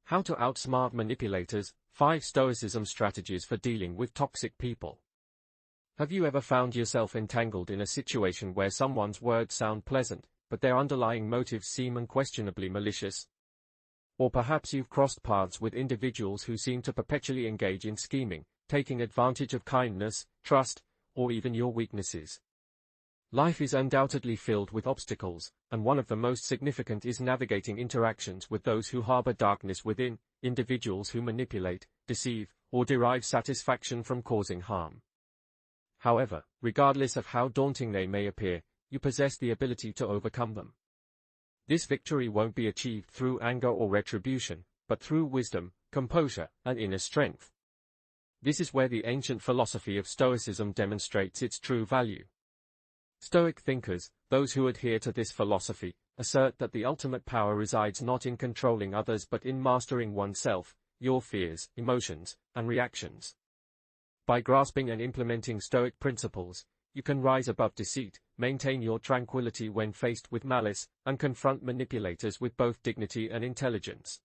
How to outsmart manipulators, 5 Stoicism strategies for dealing with toxic people. Have you ever found yourself entangled in a situation where someone's words sound pleasant, but their underlying motives seem unquestionably malicious? Or perhaps you've crossed paths with individuals who seem to perpetually engage in scheming, taking advantage of kindness, trust, or even your weaknesses. Life is undoubtedly filled with obstacles, and one of the most significant is navigating interactions with those who harbor darkness within, individuals who manipulate, deceive, or derive satisfaction from causing harm. However, regardless of how daunting they may appear, you possess the ability to overcome them. This victory won't be achieved through anger or retribution, but through wisdom, composure, and inner strength. This is where the ancient philosophy of Stoicism demonstrates its true value. Stoic thinkers, those who adhere to this philosophy, assert that the ultimate power resides not in controlling others but in mastering oneself, your fears, emotions, and reactions. By grasping and implementing Stoic principles, you can rise above deceit, maintain your tranquility when faced with malice, and confront manipulators with both dignity and intelligence.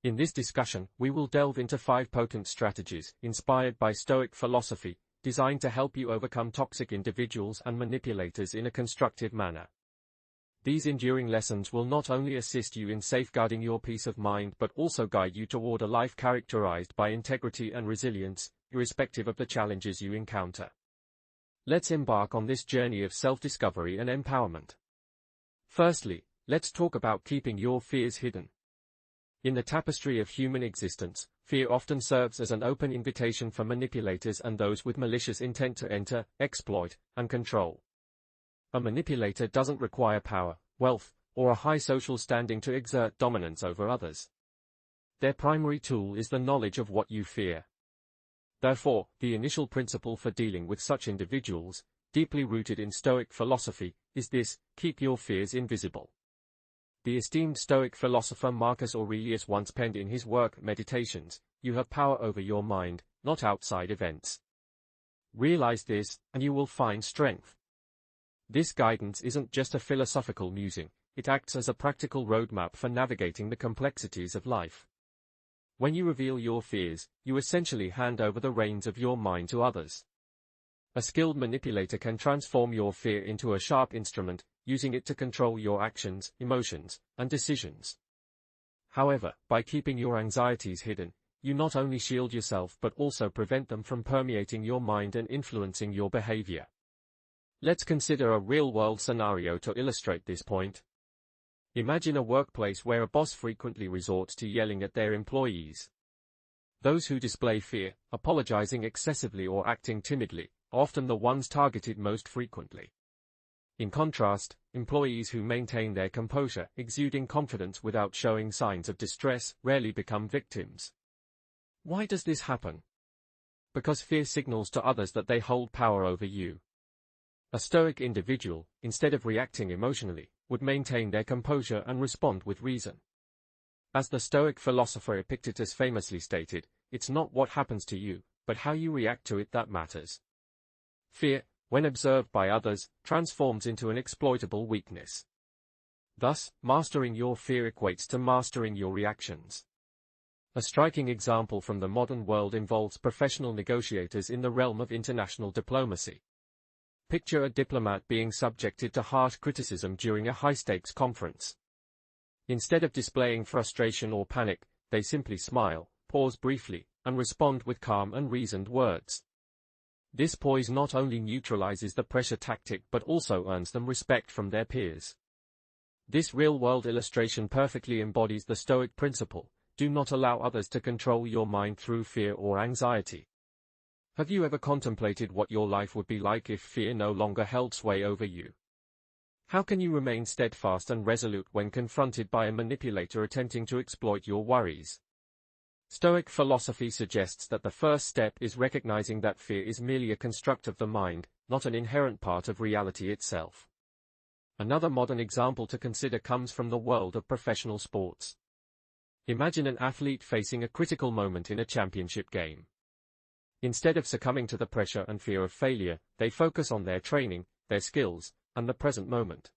In this discussion, we will delve into 5 potent strategies, inspired by Stoic philosophy, designed to help you overcome toxic individuals and manipulators in a constructive manner. These enduring lessons will not only assist you in safeguarding your peace of mind but also guide you toward a life characterized by integrity and resilience, irrespective of the challenges you encounter. Let's embark on this journey of self-discovery and empowerment. Firstly, let's talk about keeping your fears hidden. In the tapestry of human existence, fear often serves as an open invitation for manipulators and those with malicious intent to enter, exploit, and control. A manipulator doesn't require power, wealth, or a high social standing to exert dominance over others. Their primary tool is the knowledge of what you fear. Therefore, the initial principle for dealing with such individuals, deeply rooted in Stoic philosophy, is this: keep your fears invisible. The esteemed Stoic philosopher Marcus Aurelius once penned in his work Meditations, "You have power over your mind, not outside events." Realize this, and you will find strength. This guidance isn't just a philosophical musing, it acts as a practical roadmap for navigating the complexities of life. When you reveal your fears, you essentially hand over the reins of your mind to others. A skilled manipulator can transform your fear into a sharp instrument, using it to control your actions, emotions, and decisions. However, by keeping your anxieties hidden, you not only shield yourself but also prevent them from permeating your mind and influencing your behavior. Let's consider a real-world scenario to illustrate this point. Imagine a workplace where a boss frequently resorts to yelling at their employees. Those who display fear, apologizing excessively or acting timidly, are often the ones targeted most frequently. In contrast, employees who maintain their composure, exuding confidence without showing signs of distress, rarely become victims. Why does this happen? Because fear signals to others that they hold power over you. A Stoic individual, instead of reacting emotionally, would maintain their composure and respond with reason. As the Stoic philosopher Epictetus famously stated, it's not what happens to you, but how you react to it that matters. Fear, when observed by others, transforms into an exploitable weakness. Thus, mastering your fear equates to mastering your reactions. A striking example from the modern world involves professional negotiators in the realm of international diplomacy. Picture a diplomat being subjected to harsh criticism during a high-stakes conference. Instead of displaying frustration or panic, they simply smile, pause briefly, and respond with calm and reasoned words. This poise not only neutralizes the pressure tactic but also earns them respect from their peers. This real-world illustration perfectly embodies the Stoic principle: do not allow others to control your mind through fear or anxiety. Have you ever contemplated what your life would be like if fear no longer held sway over you? How can you remain steadfast and resolute when confronted by a manipulator attempting to exploit your worries? Stoic philosophy suggests that the first step is recognizing that fear is merely a construct of the mind, not an inherent part of reality itself. Another modern example to consider comes from the world of professional sports. Imagine an athlete facing a critical moment in a championship game. Instead of succumbing to the pressure and fear of failure, they focus on their training, their skills, and the present moment.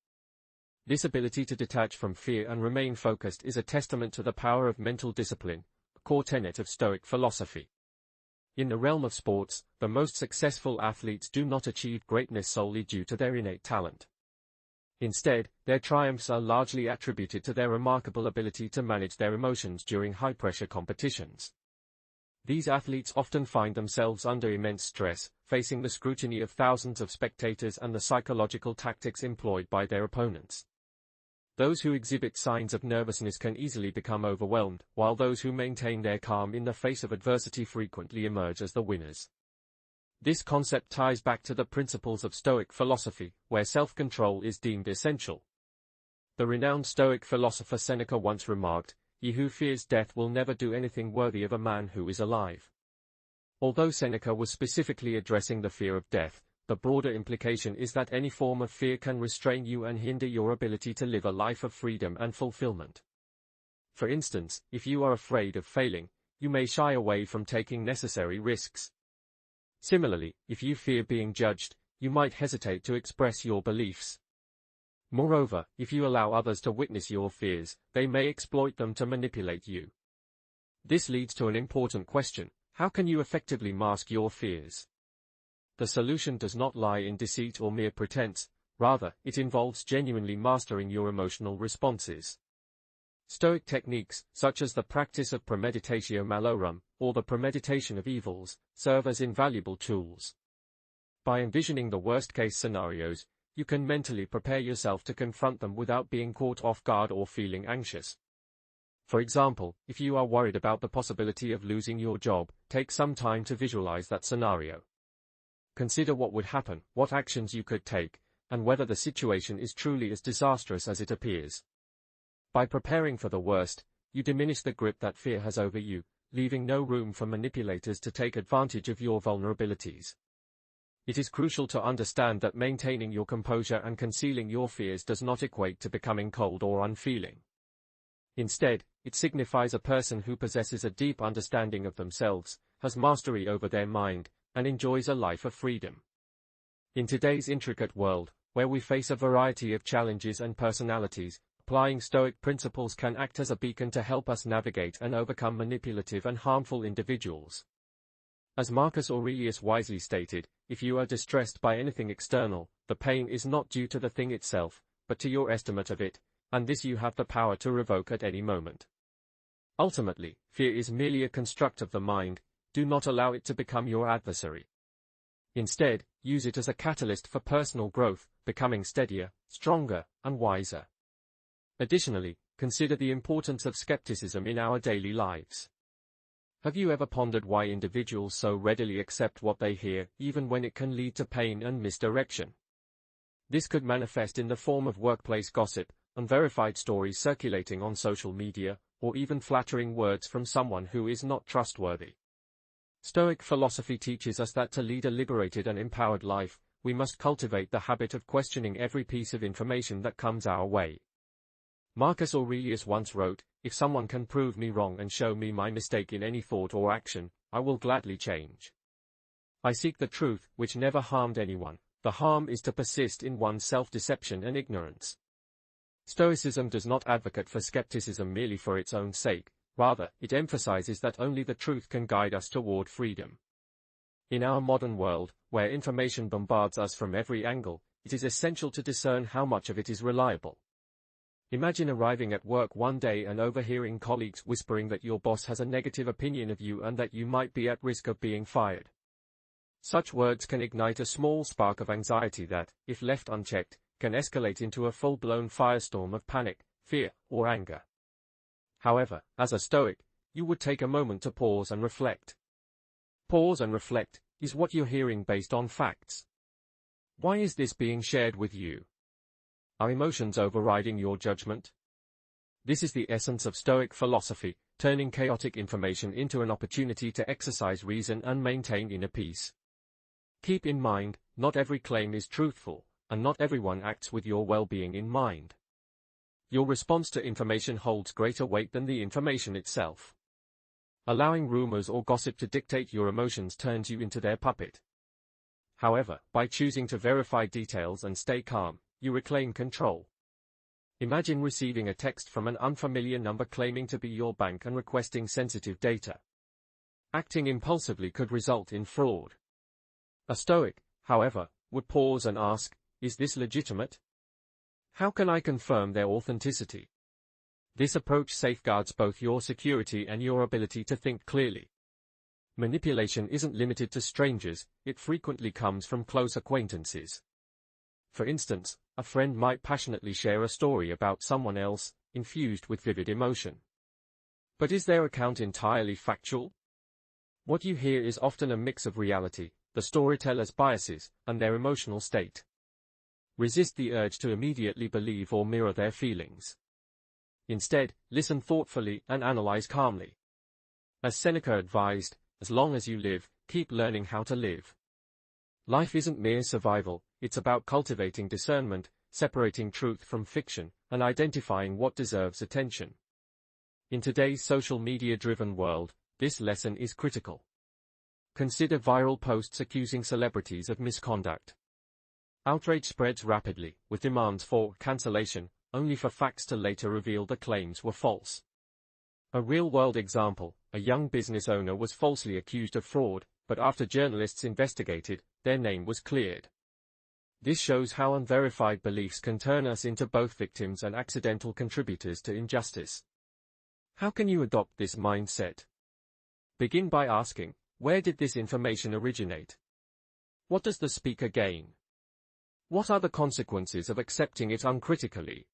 This ability to detach from fear and remain focused is a testament to the power of mental discipline, a core tenet of Stoic philosophy. In the realm of sports, the most successful athletes do not achieve greatness solely due to their innate talent. Instead, their triumphs are largely attributed to their remarkable ability to manage their emotions during high-pressure competitions. These athletes often find themselves under immense stress, facing the scrutiny of thousands of spectators and the psychological tactics employed by their opponents. Those who exhibit signs of nervousness can easily become overwhelmed, while those who maintain their calm in the face of adversity frequently emerge as the winners. This concept ties back to the principles of Stoic philosophy, where self-control is deemed essential. The renowned Stoic philosopher Seneca once remarked, "He who fears death will never do anything worthy of a man who is alive." Although Seneca was specifically addressing the fear of death, the broader implication is that any form of fear can restrain you and hinder your ability to live a life of freedom and fulfillment. For instance, if you are afraid of failing, you may shy away from taking necessary risks. Similarly, if you fear being judged, you might hesitate to express your beliefs. Moreover, if you allow others to witness your fears, they may exploit them to manipulate you. This leads to an important question: how can you effectively mask your fears? The solution does not lie in deceit or mere pretense, rather, it involves genuinely mastering your emotional responses. Stoic techniques, such as the practice of premeditatio malorum, or the premeditation of evils, serve as invaluable tools. By envisioning the worst-case scenarios, you can mentally prepare yourself to confront them without being caught off guard or feeling anxious. For example, if you are worried about the possibility of losing your job, take some time to visualize that scenario. Consider what would happen, what actions you could take, and whether the situation is truly as disastrous as it appears. By preparing for the worst, you diminish the grip that fear has over you, leaving no room for manipulators to take advantage of your vulnerabilities. It is crucial to understand that maintaining your composure and concealing your fears does not equate to becoming cold or unfeeling. Instead, it signifies a person who possesses a deep understanding of themselves, has mastery over their mind, and enjoys a life of freedom. In today's intricate world, where we face a variety of challenges and personalities, applying Stoic principles can act as a beacon to help us navigate and overcome manipulative and harmful individuals. As Marcus Aurelius wisely stated, if you are distressed by anything external, the pain is not due to the thing itself, but to your estimate of it, and this you have the power to revoke at any moment. Ultimately, fear is merely a construct of the mind. Do not allow it to become your adversary. Instead, use it as a catalyst for personal growth, becoming steadier, stronger, and wiser. Additionally, consider the importance of skepticism in our daily lives. Have you ever pondered why individuals so readily accept what they hear, even when it can lead to pain and misdirection? This could manifest in the form of workplace gossip, unverified stories circulating on social media, or even flattering words from someone who is not trustworthy. Stoic philosophy teaches us that to lead a liberated and empowered life, we must cultivate the habit of questioning every piece of information that comes our way. Marcus Aurelius once wrote, "If someone can prove me wrong and show me my mistake in any thought or action, I will gladly change. I seek the truth, which never harmed anyone. The harm is to persist in one's self-deception and ignorance." Stoicism does not advocate for skepticism merely for its own sake. Rather, it emphasizes that only the truth can guide us toward freedom. In our modern world, where information bombards us from every angle, it is essential to discern how much of it is reliable. Imagine arriving at work one day and overhearing colleagues whispering that your boss has a negative opinion of you and that you might be at risk of being fired. Such words can ignite a small spark of anxiety that, if left unchecked, can escalate into a full-blown firestorm of panic, fear, or anger. However, as a Stoic, you would take a moment to pause and reflect. Pause and reflect. Is what you're hearing based on facts? Why is this being shared with you? Are emotions overriding your judgment? This is the essence of Stoic philosophy, turning chaotic information into an opportunity to exercise reason and maintain inner peace. Keep in mind, not every claim is truthful, and not everyone acts with your well-being in mind. Your response to information holds greater weight than the information itself. Allowing rumors or gossip to dictate your emotions turns you into their puppet. However, by choosing to verify details and stay calm, you reclaim control. Imagine receiving a text from an unfamiliar number claiming to be your bank and requesting sensitive data. Acting impulsively could result in fraud. A Stoic, however, would pause and ask, is this legitimate? How can I confirm their authenticity? This approach safeguards both your security and your ability to think clearly. Manipulation isn't limited to strangers, it frequently comes from close acquaintances. For instance, a friend might passionately share a story about someone else, infused with vivid emotion. But is their account entirely factual? What you hear is often a mix of reality, the storyteller's biases, and their emotional state. Resist the urge to immediately believe or mirror their feelings. Instead, listen thoughtfully and analyze calmly. As Seneca advised, as long as you live, keep learning how to live. Life isn't mere survival, it's about cultivating discernment, separating truth from fiction, and identifying what deserves attention. In today's social media-driven world, this lesson is critical. Consider viral posts accusing celebrities of misconduct. Outrage spreads rapidly, with demands for cancellation, only for facts to later reveal the claims were false. A real-world example, a young business owner was falsely accused of fraud, but after journalists investigated, their name was cleared. This shows how unverified beliefs can turn us into both victims and accidental contributors to injustice. How can you adopt this mindset? Begin by asking, where did this information originate? What does the speaker gain? What are the consequences of accepting it uncritically?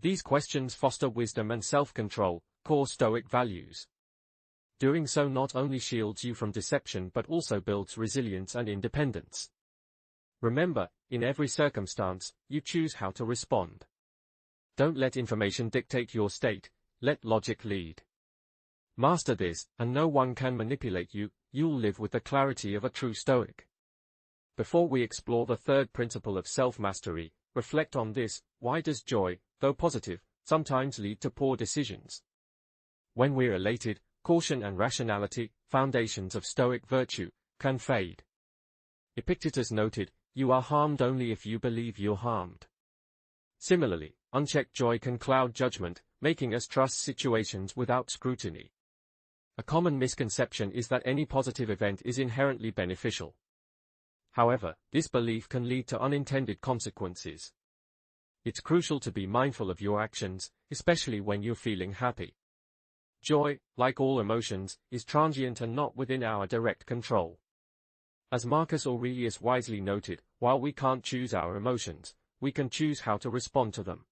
These questions foster wisdom and self-control, core Stoic values. Doing so not only shields you from deception but also builds resilience and independence. Remember, in every circumstance, you choose how to respond. Don't let information dictate your state, let logic lead. Master this, and no one can manipulate you, you'll live with the clarity of a true Stoic. Before we explore the third principle of self-mastery, reflect on this: why does joy, though positive, sometimes lead to poor decisions? When we're elated, caution and rationality, foundations of Stoic virtue, can fade. Epictetus noted, "You are harmed only if you believe you're harmed." Similarly, unchecked joy can cloud judgment, making us trust situations without scrutiny. A common misconception is that any positive event is inherently beneficial. However, this belief can lead to unintended consequences. It's crucial to be mindful of your actions, especially when you're feeling happy. Joy, like all emotions, is transient and not within our direct control. As Marcus Aurelius wisely noted, while we can't choose our emotions, we can choose how to respond to them.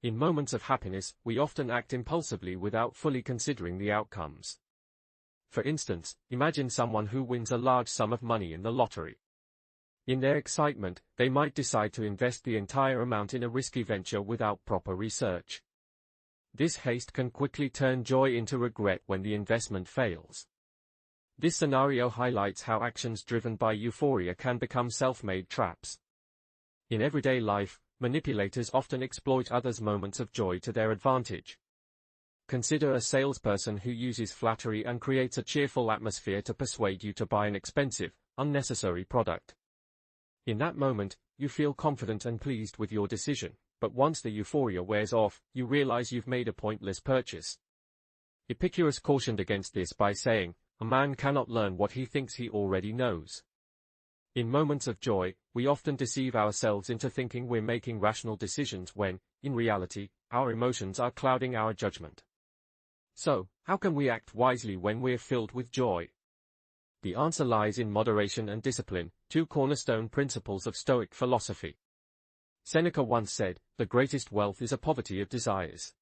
In moments of happiness, we often act impulsively without fully considering the outcomes. For instance, imagine someone who wins a large sum of money in the lottery. In their excitement, they might decide to invest the entire amount in a risky venture without proper research. This haste can quickly turn joy into regret when the investment fails. This scenario highlights how actions driven by euphoria can become self-made traps. In everyday life, manipulators often exploit others' moments of joy to their advantage. Consider a salesperson who uses flattery and creates a cheerful atmosphere to persuade you to buy an expensive, unnecessary product. In that moment, you feel confident and pleased with your decision, but once the euphoria wears off, you realize you've made a pointless purchase. Epicurus cautioned against this by saying, "A man cannot learn what he thinks he already knows." In moments of joy, we often deceive ourselves into thinking we're making rational decisions when, in reality, our emotions are clouding our judgment. So, how can we act wisely when we're filled with joy? The answer lies in moderation and discipline, two cornerstone principles of Stoic philosophy. Seneca once said, "The greatest wealth is a poverty of desires."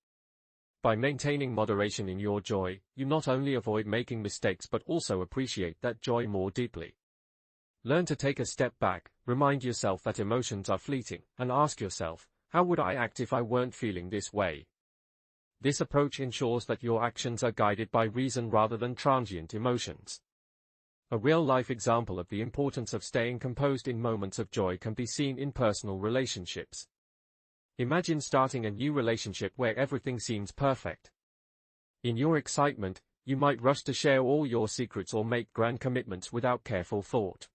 By maintaining moderation in your joy, you not only avoid making mistakes but also appreciate that joy more deeply. Learn to take a step back, remind yourself that emotions are fleeting, and ask yourself, how would I act if I weren't feeling this way? This approach ensures that your actions are guided by reason rather than transient emotions. A real-life example of the importance of staying composed in moments of joy can be seen in personal relationships. Imagine starting a new relationship where everything seems perfect. In your excitement, you might rush to share all your secrets or make grand commitments without careful thought.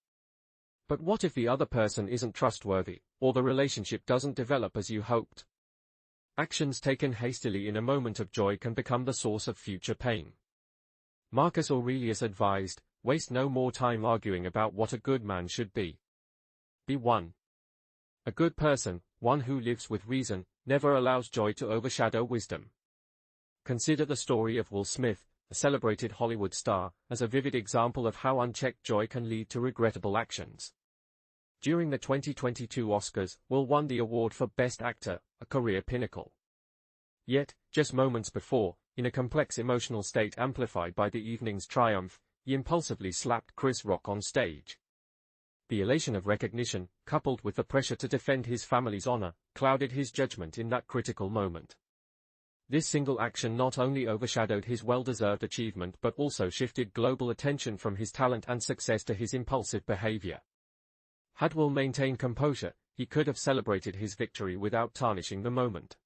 But what if the other person isn't trustworthy, or the relationship doesn't develop as you hoped? Actions taken hastily in a moment of joy can become the source of future pain. Marcus Aurelius advised, "Waste no more time arguing about what a good man should be. Be one." A good person, one who lives with reason, never allows joy to overshadow wisdom. Consider the story of Will Smith, a celebrated Hollywood star, as a vivid example of how unchecked joy can lead to regrettable actions. During the 2022 Oscars, Will won the award for Best Actor, a career pinnacle. Yet, just moments before, in a complex emotional state amplified by the evening's triumph, he impulsively slapped Chris Rock on stage. The elation of recognition, coupled with the pressure to defend his family's honor, clouded his judgment in that critical moment. This single action not only overshadowed his well-deserved achievement but also shifted global attention from his talent and success to his impulsive behavior. Had Will maintained composure, he could have celebrated his victory without tarnishing the moment.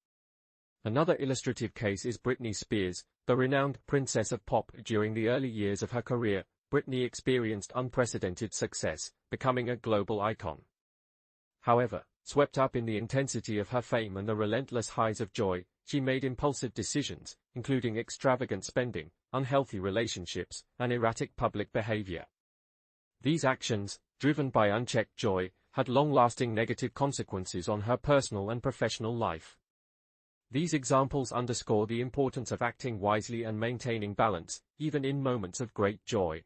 Another illustrative case is Britney Spears, the renowned princess of pop. During the early years of her career, Britney experienced unprecedented success, becoming a global icon. However, swept up in the intensity of her fame and the relentless highs of joy, she made impulsive decisions, including extravagant spending, unhealthy relationships, and erratic public behavior. These actions, driven by unchecked joy, had long-lasting negative consequences on her personal and professional life. These examples underscore the importance of acting wisely and maintaining balance, even in moments of great joy.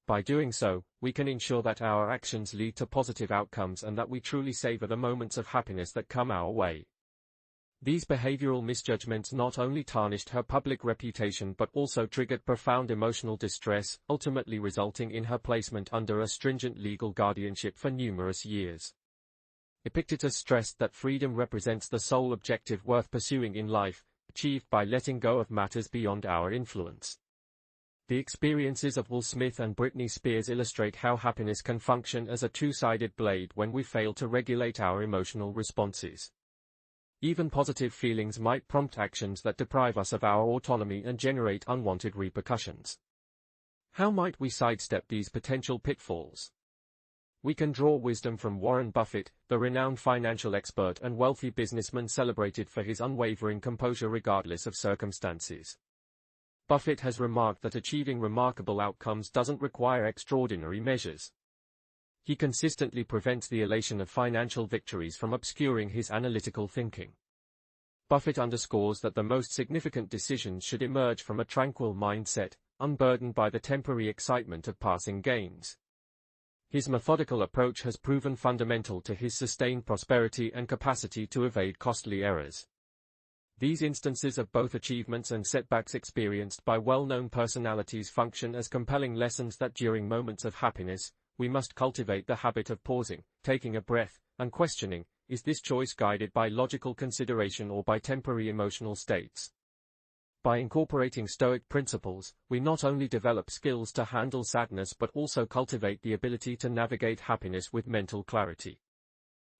By doing so, we can ensure that our actions lead to positive outcomes and that we truly savor the moments of happiness that come our way. These behavioral misjudgments not only tarnished her public reputation but also triggered profound emotional distress, ultimately resulting in her placement under a stringent legal guardianship for numerous years. Epictetus stressed that freedom represents the sole objective worth pursuing in life, achieved by letting go of matters beyond our influence. The experiences of Will Smith and Britney Spears illustrate how happiness can function as a two-sided blade when we fail to regulate our emotional responses. Even positive feelings might prompt actions that deprive us of our autonomy and generate unwanted repercussions. How might we sidestep these potential pitfalls? We can draw wisdom from Warren Buffett, the renowned financial expert and wealthy businessman celebrated for his unwavering composure regardless of circumstances. Buffett has remarked that achieving remarkable outcomes doesn't require extraordinary measures. He consistently prevents the elation of financial victories from obscuring his analytical thinking. Buffett underscores that the most significant decisions should emerge from a tranquil mindset, unburdened by the temporary excitement of passing gains. His methodical approach has proven fundamental to his sustained prosperity and capacity to evade costly errors. These instances of both achievements and setbacks experienced by well-known personalities function as compelling lessons that during moments of happiness, we must cultivate the habit of pausing, taking a breath, and questioning, is this choice guided by logical consideration or by temporary emotional states? By incorporating Stoic principles, we not only develop skills to handle sadness but also cultivate the ability to navigate happiness with mental clarity.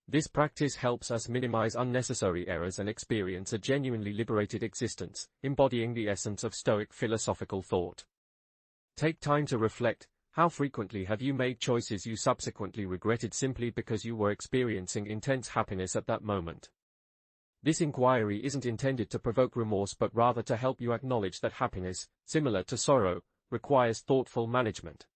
This practice helps us minimize unnecessary errors and experience a genuinely liberated existence, embodying the essence of Stoic philosophical thought. Take time to reflect. How frequently have you made choices you subsequently regretted simply because you were experiencing intense happiness at that moment? This inquiry isn't intended to provoke remorse but rather to help you acknowledge that happiness, similar to sorrow, requires thoughtful management.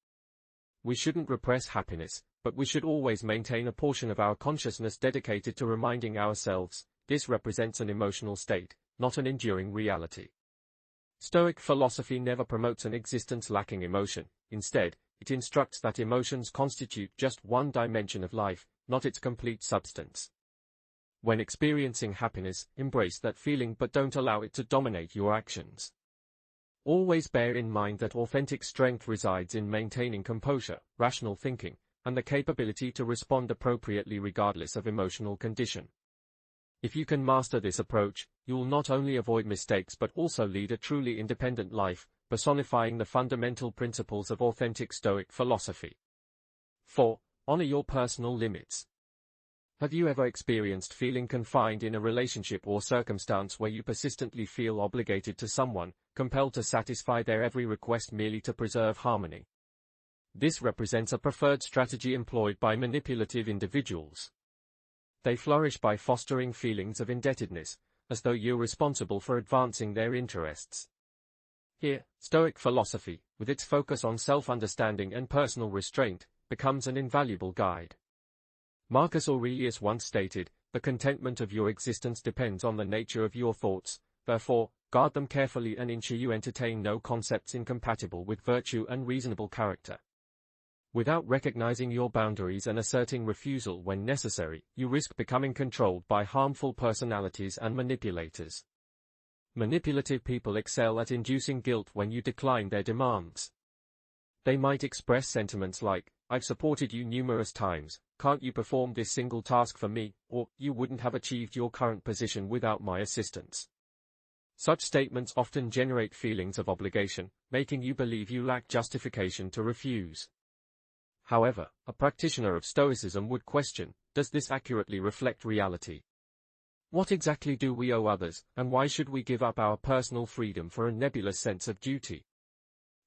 We shouldn't repress happiness, but we should always maintain a portion of our consciousness dedicated to reminding ourselves, this represents an emotional state, not an enduring reality. Stoic philosophy never promotes an existence lacking emotion. Instead, it instructs that emotions constitute just one dimension of life, not its complete substance. When experiencing happiness, embrace that feeling but don't allow it to dominate your actions. Always bear in mind that authentic strength resides in maintaining composure, rational thinking, and the capability to respond appropriately regardless of emotional condition. If you can master this approach, you will not only avoid mistakes but also lead a truly independent life, personifying the fundamental principles of authentic Stoic philosophy. 4. Honor your personal limits. Have you ever experienced feeling confined in a relationship or circumstance where you persistently feel obligated to someone, compelled to satisfy their every request merely to preserve harmony? This represents a preferred strategy employed by manipulative individuals. They flourish by fostering feelings of indebtedness, as though you're responsible for advancing their interests. Here, Stoic philosophy, with its focus on self-understanding and personal restraint, becomes an invaluable guide. Marcus Aurelius once stated, "The contentment of your existence depends on the nature of your thoughts, therefore, guard them carefully and ensure you entertain no concepts incompatible with virtue and reasonable character." Without recognizing your boundaries and asserting refusal when necessary, you risk becoming controlled by harmful personalities and manipulators. Manipulative people excel at inducing guilt when you decline their demands. They might express sentiments like, "I've supported you numerous times, can't you perform this single task for me?" or "You wouldn't have achieved your current position without my assistance." Such statements often generate feelings of obligation, making you believe you lack justification to refuse. However, a practitioner of Stoicism would question, does this accurately reflect reality? What exactly do we owe others, and why should we give up our personal freedom for a nebulous sense of duty?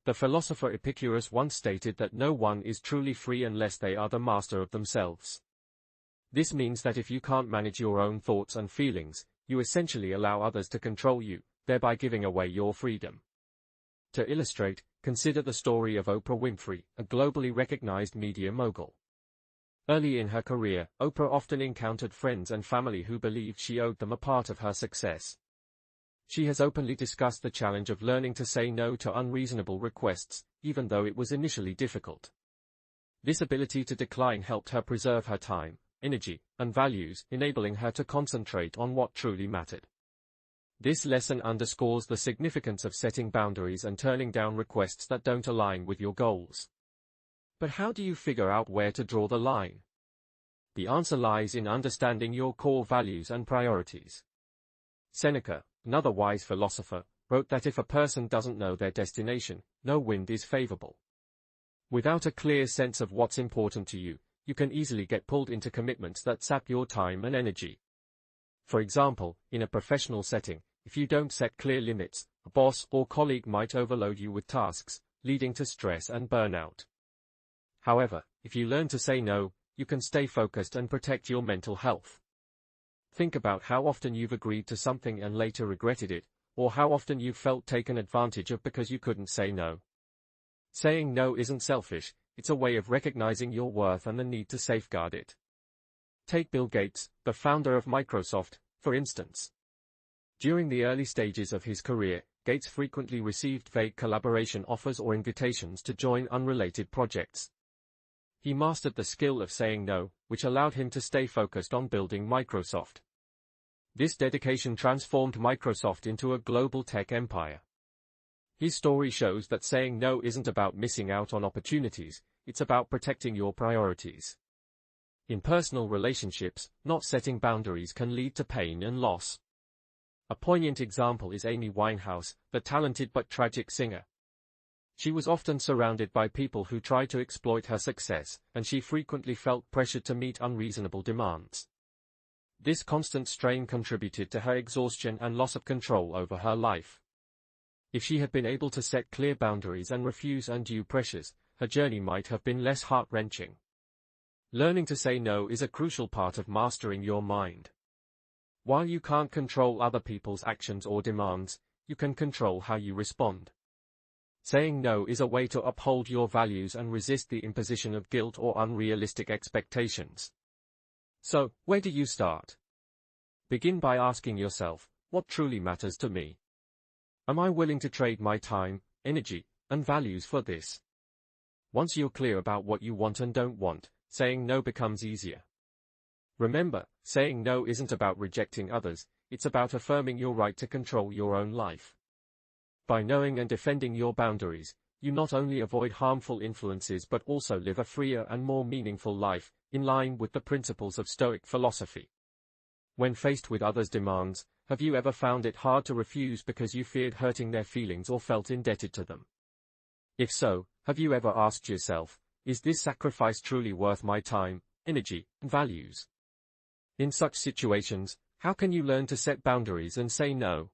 The philosopher Epicurus once stated that no one is truly free unless they are the master of themselves. This means that if you can't manage your own thoughts and feelings, you essentially allow others to control you, thereby giving away your freedom. To illustrate, consider the story of Oprah Winfrey, a globally recognized media mogul. Early in her career, Oprah often encountered friends and family who believed she owed them a part of her success. She has openly discussed the challenge of learning to say no to unreasonable requests, even though it was initially difficult. This ability to decline helped her preserve her time, energy, and values, enabling her to concentrate on what truly mattered. This lesson underscores the significance of setting boundaries and turning down requests that don't align with your goals. But how do you figure out where to draw the line? The answer lies in understanding your core values and priorities. Seneca, another wise philosopher, wrote that if a person doesn't know their destination, no wind is favorable. Without a clear sense of what's important to you, you can easily get pulled into commitments that sap your time and energy. For example, in a professional setting, if you don't set clear limits, a boss or colleague might overload you with tasks, leading to stress and burnout. However, if you learn to say no, you can stay focused and protect your mental health. Think about how often you've agreed to something and later regretted it, or how often you've felt taken advantage of because you couldn't say no. Saying no isn't selfish, it's a way of recognizing your worth and the need to safeguard it. Take Bill Gates, the founder of Microsoft, for instance. During the early stages of his career, Gates frequently received vague collaboration offers or invitations to join unrelated projects. He mastered the skill of saying no, which allowed him to stay focused on building Microsoft. This dedication transformed Microsoft into a global tech empire. His story shows that saying no isn't about missing out on opportunities, it's about protecting your priorities. In personal relationships, not setting boundaries can lead to pain and loss. A poignant example is Amy Winehouse, the talented but tragic singer. She was often surrounded by people who tried to exploit her success, and she frequently felt pressured to meet unreasonable demands. This constant strain contributed to her exhaustion and loss of control over her life. If she had been able to set clear boundaries and refuse undue pressures, her journey might have been less heart-wrenching. Learning to say no is a crucial part of mastering your mind. While you can't control other people's actions or demands, you can control how you respond. Saying no is a way to uphold your values and resist the imposition of guilt or unrealistic expectations. So, where do you start? Begin by asking yourself, what truly matters to me? Am I willing to trade my time, energy, and values for this? Once you're clear about what you want and don't want, saying no becomes easier. Remember, saying no isn't about rejecting others, it's about affirming your right to control your own life. By knowing and defending your boundaries, you not only avoid harmful influences but also live a freer and more meaningful life, in line with the principles of Stoic philosophy. When faced with others' demands, have you ever found it hard to refuse because you feared hurting their feelings or felt indebted to them? If so, have you ever asked yourself, is this sacrifice truly worth my time, energy, and values? In such situations, how can you learn to set boundaries and say no?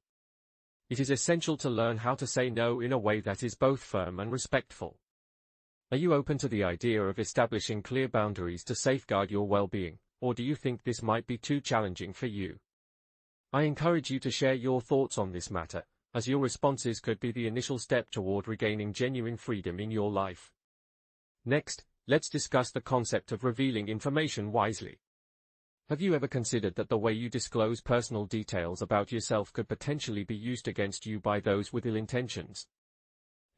It is essential to learn how to say no in a way that is both firm and respectful. Are you open to the idea of establishing clear boundaries to safeguard your well-being, or do you think this might be too challenging for you? I encourage you to share your thoughts on this matter, as your responses could be the initial step toward regaining genuine freedom in your life. Next, let's discuss the concept of revealing information wisely. Have you ever considered that the way you disclose personal details about yourself could potentially be used against you by those with ill intentions?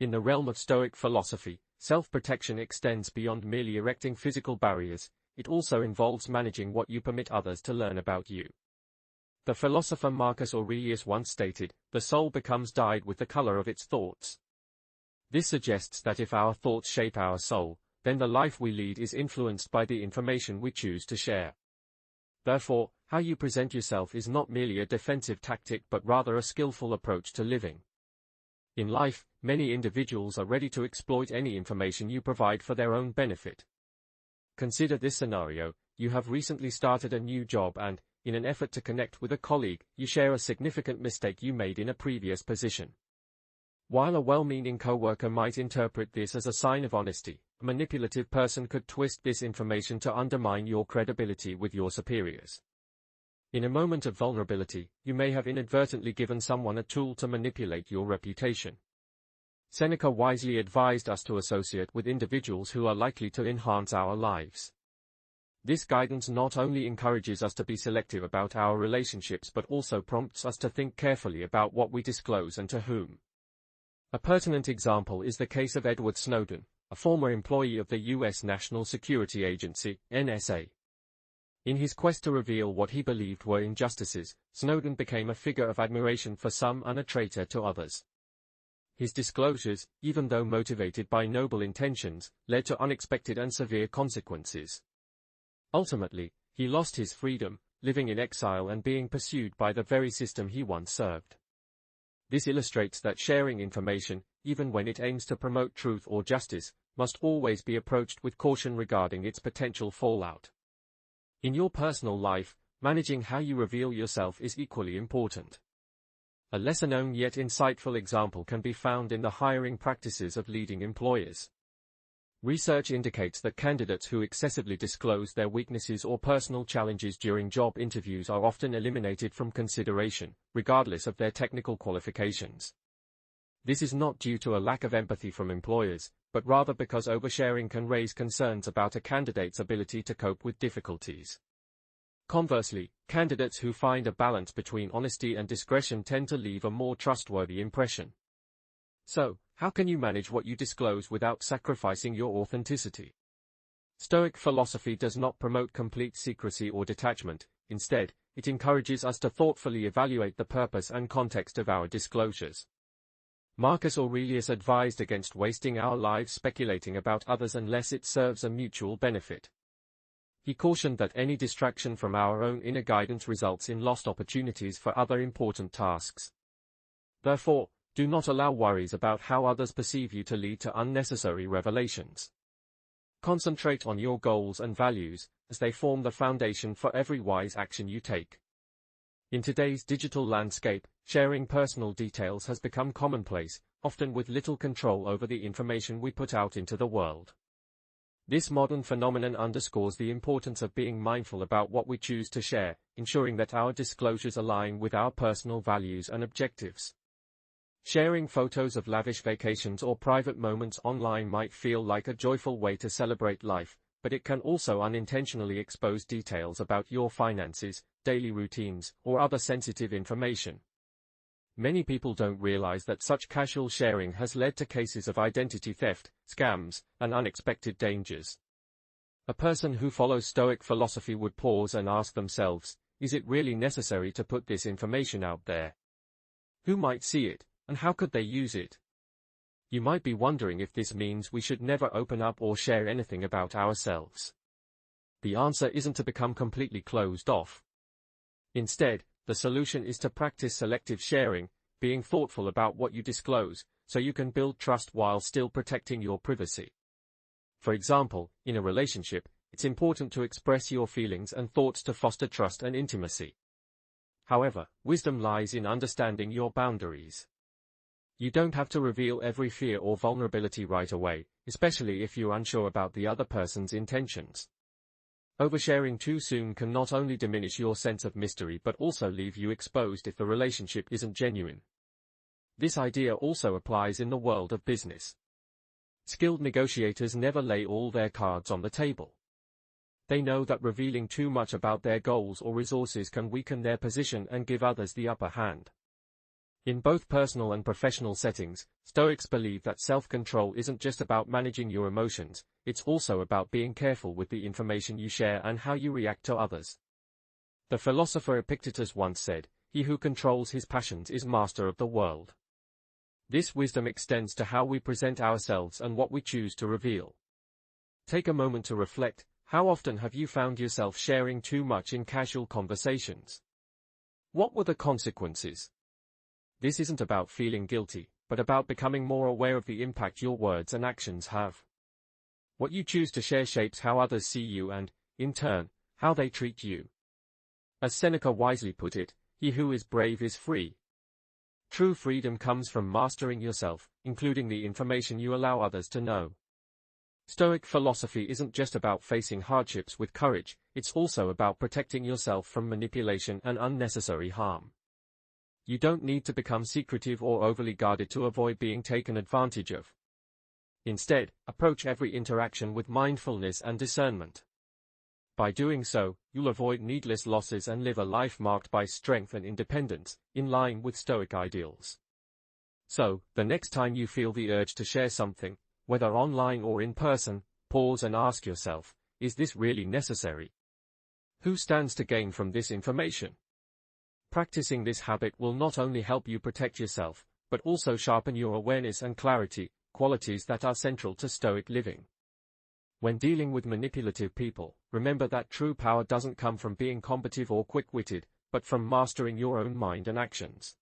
In the realm of Stoic philosophy, self-protection extends beyond merely erecting physical barriers. It also involves managing what you permit others to learn about you. The philosopher Marcus Aurelius once stated, "The soul becomes dyed with the color of its thoughts." This suggests that if our thoughts shape our soul, then the life we lead is influenced by the information we choose to share. Therefore, how you present yourself is not merely a defensive tactic but rather a skillful approach to living. In life, many individuals are ready to exploit any information you provide for their own benefit. Consider this scenario: you have recently started a new job and, in an effort to connect with a colleague, you share a significant mistake you made in a previous position. While a well-meaning coworker might interpret this as a sign of honesty, a manipulative person could twist this information to undermine your credibility with your superiors. In a moment of vulnerability, you may have inadvertently given someone a tool to manipulate your reputation. Seneca wisely advised us to associate with individuals who are likely to enhance our lives. This guidance not only encourages us to be selective about our relationships but also prompts us to think carefully about what we disclose and to whom. A pertinent example is the case of Edward Snowden, a former employee of the U.S. National Security Agency, NSA. In his quest to reveal what he believed were injustices, Snowden became a figure of admiration for some and a traitor to others. His disclosures, even though motivated by noble intentions, led to unexpected and severe consequences. Ultimately, he lost his freedom, living in exile and being pursued by the very system he once served. This illustrates that sharing information, even when it aims to promote truth or justice, must always be approached with caution regarding its potential fallout. In your personal life, managing how you reveal yourself is equally important. A lesser-known yet insightful example can be found in the hiring practices of leading employers. Research indicates that candidates who excessively disclose their weaknesses or personal challenges during job interviews are often eliminated from consideration, regardless of their technical qualifications. This is not due to a lack of empathy from employers, but rather because oversharing can raise concerns about a candidate's ability to cope with difficulties. Conversely, candidates who find a balance between honesty and discretion tend to leave a more trustworthy impression. So, how can you manage what you disclose without sacrificing your authenticity? Stoic philosophy does not promote complete secrecy or detachment. Instead, it encourages us to thoughtfully evaluate the purpose and context of our disclosures. Marcus Aurelius advised against wasting our lives speculating about others unless it serves a mutual benefit. He cautioned that any distraction from our own inner guidance results in lost opportunities for other important tasks. Therefore, do not allow worries about how others perceive you to lead to unnecessary revelations. Concentrate on your goals and values, as they form the foundation for every wise action you take. In today's digital landscape, sharing personal details has become commonplace, often with little control over the information we put out into the world. This modern phenomenon underscores the importance of being mindful about what we choose to share, ensuring that our disclosures align with our personal values and objectives. Sharing photos of lavish vacations or private moments online might feel like a joyful way to celebrate life, but it can also unintentionally expose details about your finances, daily routines, or other sensitive information. Many people don't realize that such casual sharing has led to cases of identity theft, scams, and unexpected dangers. A person who follows Stoic philosophy would pause and ask themselves, is it really necessary to put this information out there? Who might see it, and how could they use it? You might be wondering if this means we should never open up or share anything about ourselves. The answer isn't to become completely closed off. Instead, the solution is to practice selective sharing, being thoughtful about what you disclose, so you can build trust while still protecting your privacy. For example, in a relationship, it's important to express your feelings and thoughts to foster trust and intimacy. However, wisdom lies in understanding your boundaries. You don't have to reveal every fear or vulnerability right away, especially if you're unsure about the other person's intentions. Oversharing too soon can not only diminish your sense of mystery but also leave you exposed if the relationship isn't genuine. This idea also applies in the world of business. Skilled negotiators never lay all their cards on the table. They know that revealing too much about their goals or resources can weaken their position and give others the upper hand. In both personal and professional settings, Stoics believe that self-control isn't just about managing your emotions, it's also about being careful with the information you share and how you react to others. The philosopher Epictetus once said, "He who controls his passions is master of the world." This wisdom extends to how we present ourselves and what we choose to reveal. Take a moment to reflect. How often have you found yourself sharing too much in casual conversations? What were the consequences? This isn't about feeling guilty, but about becoming more aware of the impact your words and actions have. What you choose to share shapes how others see you and, in turn, how they treat you. As Seneca wisely put it, "He who is brave is free." True freedom comes from mastering yourself, including the information you allow others to know. Stoic philosophy isn't just about facing hardships with courage, it's also about protecting yourself from manipulation and unnecessary harm. You don't need to become secretive or overly guarded to avoid being taken advantage of. Instead, approach every interaction with mindfulness and discernment. By doing so, you'll avoid needless losses and live a life marked by strength and independence, in line with Stoic ideals. So, the next time you feel the urge to share something, whether online or in person, pause and ask yourself, is this really necessary? Who stands to gain from this information? Practicing this habit will not only help you protect yourself, but also sharpen your awareness and clarity, qualities that are central to Stoic living. When dealing with manipulative people, remember that true power doesn't come from being combative or quick-witted, but from mastering your own mind and actions.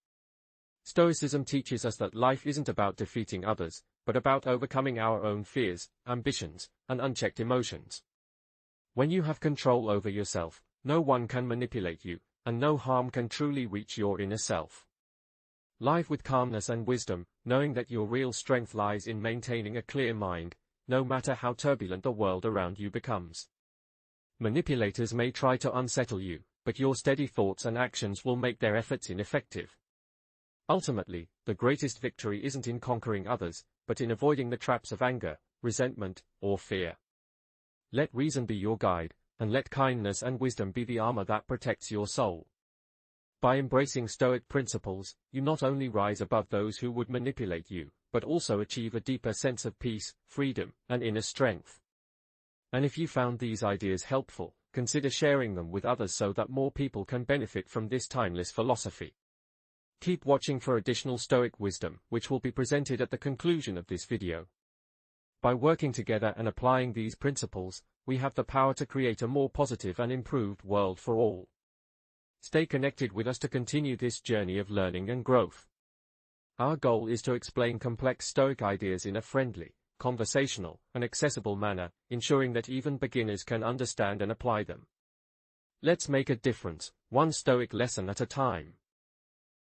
Stoicism teaches us that life isn't about defeating others, but about overcoming our own fears, ambitions, and unchecked emotions. When you have control over yourself, no one can manipulate you, and no harm can truly reach your inner self. Live with calmness and wisdom, knowing that your real strength lies in maintaining a clear mind, no matter how turbulent the world around you becomes. Manipulators may try to unsettle you, but your steady thoughts and actions will make their efforts ineffective. Ultimately, the greatest victory isn't in conquering others, but in avoiding the traps of anger, resentment, or fear. Let reason be your guide, and let kindness and wisdom be the armor that protects your soul. By embracing Stoic principles, you not only rise above those who would manipulate you, but also achieve a deeper sense of peace, freedom, and inner strength. And if you found these ideas helpful, consider sharing them with others so that more people can benefit from this timeless philosophy. Keep watching for additional Stoic wisdom, which will be presented at the conclusion of this video. By working together and applying these principles, we have the power to create a more positive and improved world for all. Stay connected with us to continue this journey of learning and growth. Our goal is to explain complex Stoic ideas in a friendly, conversational, and accessible manner, ensuring that even beginners can understand and apply them. Let's make a difference, one Stoic lesson at a time.